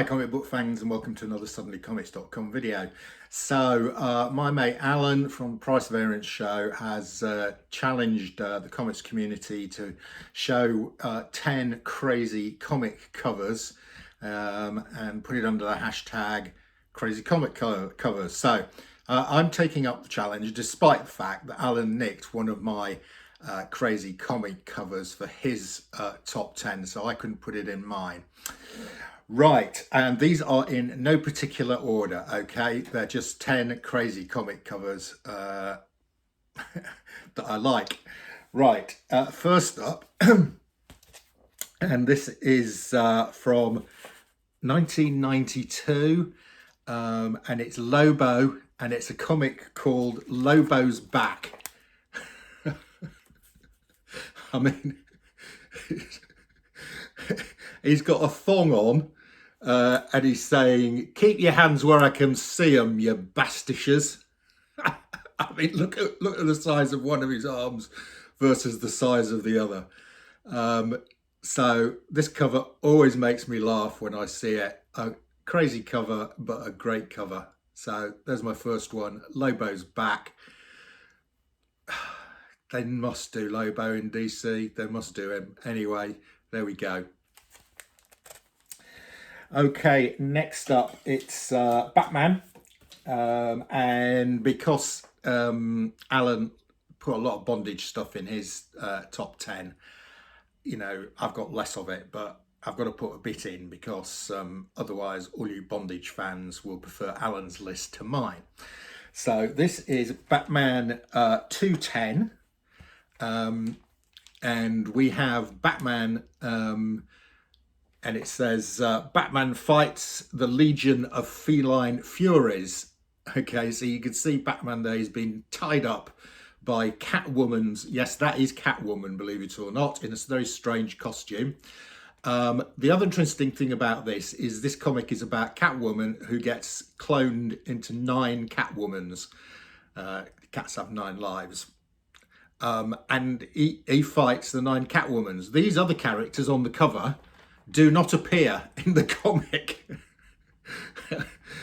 comic book fans, and welcome to another suddenlycomics.com video. So my mate Alan from Price Variance Show has challenged the comics community to show 10 crazy comic covers and put it under the hashtag crazy comic covers. So I'm taking up the challenge despite the fact that Alan nicked one of my crazy comic covers for his top 10, so I couldn't put it in mine. Right, and these are in no particular order, okay? They're just 10 crazy comic covers that I like. Right, first up, and this is from 1992, and it's Lobo, and it's a comic called Lobo's Back. I mean, he's got a thong on, and he's saying, "Keep your hands where I can see them, you bastishes." I mean, look at the size of one of his arms versus the size of the other. So this cover always makes me laugh when I see it. A crazy cover, but a great cover. So there's my first one, Lobo's Back. They must do Lobo in DC. They must do him. Anyway, there we go. Okay, next up, it's Batman. And because Alan put a lot of bondage stuff in his top 10, you know, I've got less of it, but I've got to put a bit in because otherwise all you bondage fans will prefer Alan's list to mine. So this is Batman 210. And we have Batman, and it says Batman fights the Legion of Feline Furies. Okay, so you can see Batman there. He's been tied up by Catwoman's, yes, that is Catwoman, believe it or not, in a very strange costume. The other interesting thing about this comic is about Catwoman, who gets cloned into 9 Catwomans. Cats have 9 lives. And he fights the 9 Catwomans. These other characters on the cover do not appear in the comic.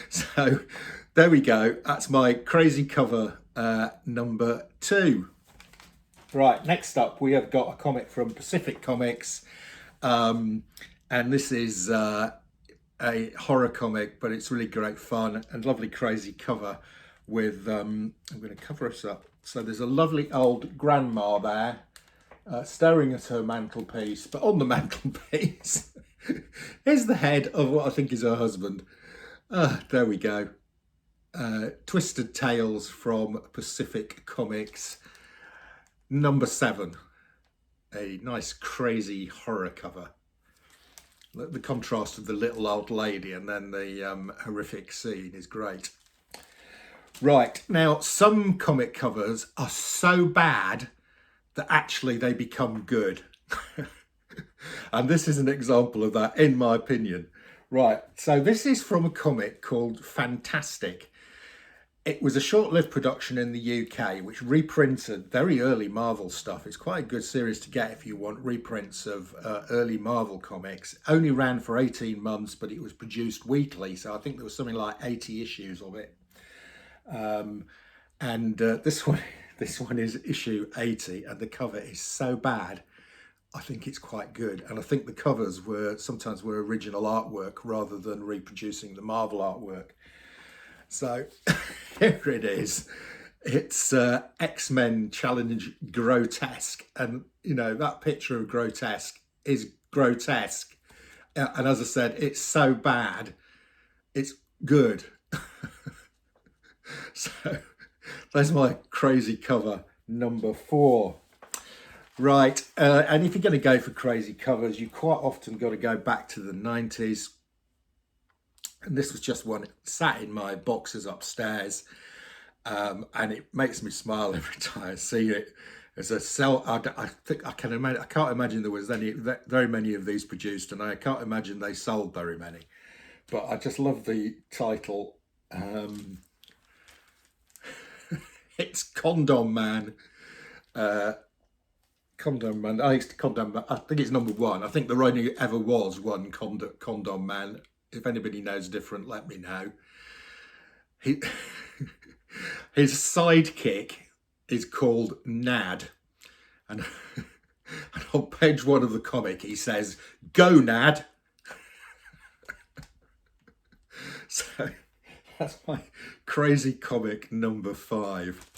So there we go. That's my crazy cover number 2. Right, next up we have got a comic from Pacific Comics, and this is a horror comic, but it's really great fun and lovely crazy cover with I'm going to cover us up. So there's a lovely old grandma there staring at her mantelpiece, but on the mantelpiece is the head of what I think is her husband. There we go. Twisted Tales from Pacific Comics, number 7. A nice crazy horror cover. The contrast of the little old lady and then the horrific scene is great. Right, now some comic covers are so bad that actually they become good. And this is an example of that, in my opinion. Right, so this is from a comic called Fantastic. It was a short-lived production in the UK which reprinted very early Marvel stuff. It's quite a good series to get if you want reprints of early Marvel comics. Only ran for 18 months, but it was produced weekly, so I think there was something like 80 issues of it. This one is issue 80, and the cover is so bad I think it's quite good, and I think the covers sometimes were original artwork rather than reproducing the Marvel artwork. So here it is. It's X-Men Challenge Grotesque, and you know that picture of grotesque is grotesque, and as I said, it's so bad it's good. So that's my crazy cover number 4. Right, and if you're going to go for crazy covers, you quite often got to go back to the 90s. And this was just one sat in my boxes upstairs, and it makes me smile every time I see it. As a I can't imagine there was very many of these produced, and I can't imagine they sold very many. But I just love the title. It's Condom Man. Condom Man. I think it's number 1. I think there only ever was one Condom Man If anybody knows different, let me know. He, his sidekick is called Nad. And on page 1 of the comic, he says, "Go, Nad." So that's my crazy comic number 5.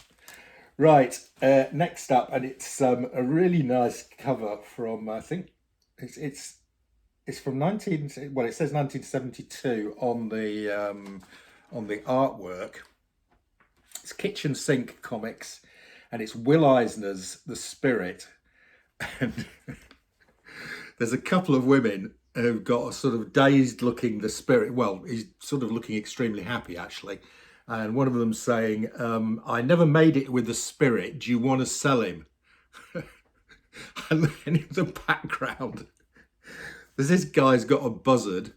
Right, next up, and it's a really nice cover from, I think it's from 19. Well, it says 1972 on the artwork. It's Kitchen Sink Comics, and it's Will Eisner's The Spirit. And there's a couple of women who've got a sort of dazed looking The Spirit. Well, he's sort of looking extremely happy, actually. And one of them saying, "I never made it with the Spirit. Do you want to sell him?" And then in the background, there's this guy's got a buzzard,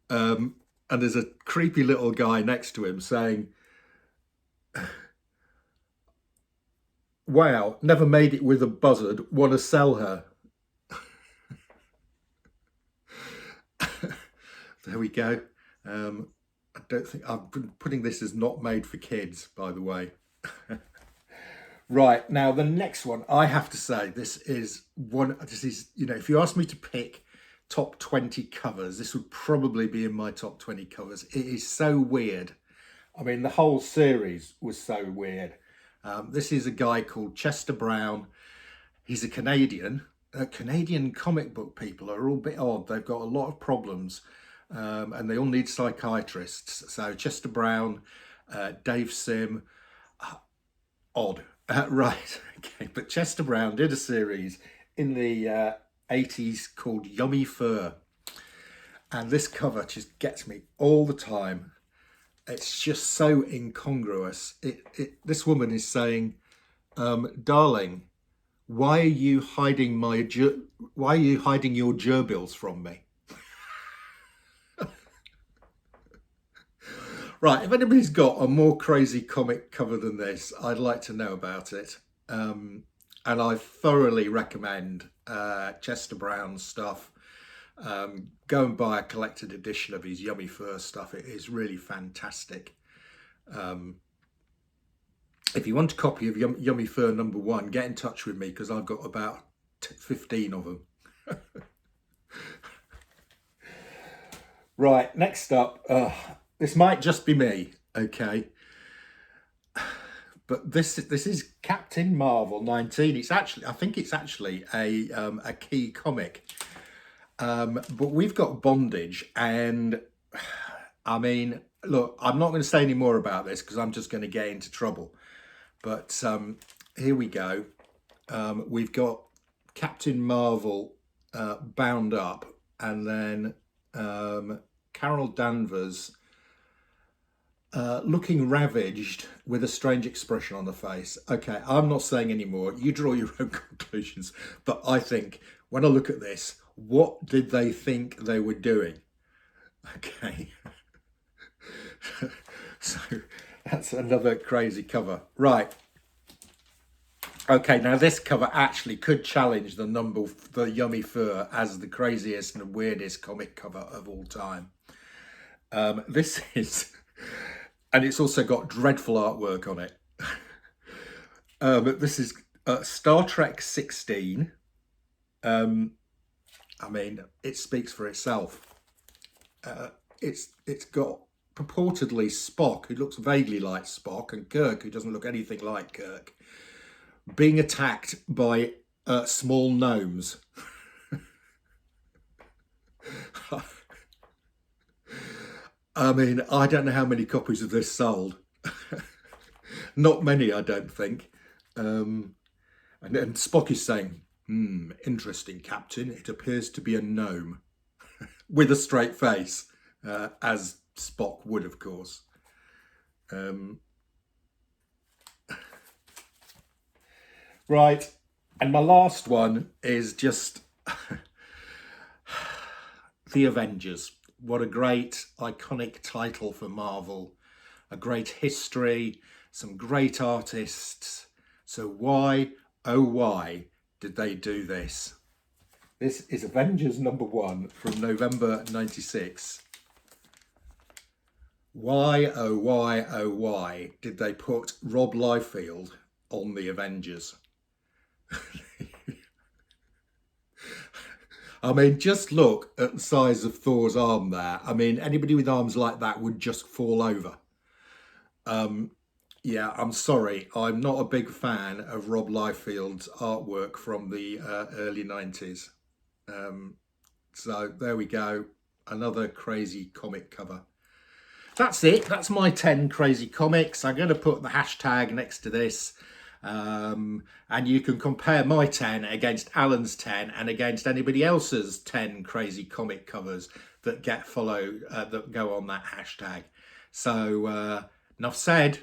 and there's a creepy little guy next to him saying, "Wow, never made it with a buzzard. Want to sell her?" There we go. I don't think I've been putting this as not made for kids, by the way. Right, now the next one, I have to say, this is, you know, if you ask me to pick top 20 covers, this would probably be in my top 20 covers. It is so weird. I mean, the whole series was so weird. This is a guy called Chester Brown. He's a Canadian. Canadian comic book people are all a bit odd. They've got a lot of problems. And they all need psychiatrists. So Chester Brown, Dave Sim, odd. Right, okay. But Chester Brown did a series in the 80s called Yummy Fur. And this cover just gets me all the time. It's just so incongruous. This woman is saying, "Darling, why are you hiding your gerbils from me?" Right, if anybody's got a more crazy comic cover than this, I'd like to know about it. And I thoroughly recommend Chester Brown's stuff. Go and buy a collected edition of his Yummy Fur stuff. It is really fantastic. If you want a copy of Yummy Fur number 1, get in touch with me, because I've got about 15 of them. Right, next up, this might just be me, okay? But this is Captain Marvel 19. It's actually, I think it's actually a key comic. But we've got bondage, and I mean, look, I'm not going to say any more about this because I'm just going to get into trouble. But here we go. We've got Captain Marvel bound up, and then Carol Danvers looking ravaged with a strange expression on the face. Okay, I'm not saying any more. You draw your own conclusions. But I think when I look at this, what did they think they were doing? Okay. So that's another crazy cover. Right. Okay, now this cover actually could challenge the Yummy Fur as the craziest and weirdest comic cover of all time. This is, and it's also got dreadful artwork on it. This is Star Trek 16. I mean, it speaks for itself. It's got purportedly Spock, who looks vaguely like Spock, and Kirk, who doesn't look anything like Kirk, being attacked by small gnomes. I mean, I don't know how many copies of this sold. Not many, I don't think. And Spock is saying, "Interesting, Captain. It appears to be a gnome." With a straight face, as Spock would, of course. Right, and my last one is just The Avengers. What a great, iconic title for Marvel. A great history, some great artists. So why, oh why, did they do this? This is Avengers number 1 from November '96. Why, oh why, oh why did they put Rob Liefeld on the Avengers? I mean, just look at the size of Thor's arm there. I mean, anybody with arms like that would just fall over. Yeah, I'm sorry. I'm not a big fan of Rob Liefeld's artwork from the early 90s. So there we go. Another crazy comic cover. That's it. That's my 10 crazy comics. I'm going to put the hashtag next to this. And you can compare my 10 against Alan's 10 and against anybody else's 10 crazy comic covers that get followed, that go on that hashtag. So enough said.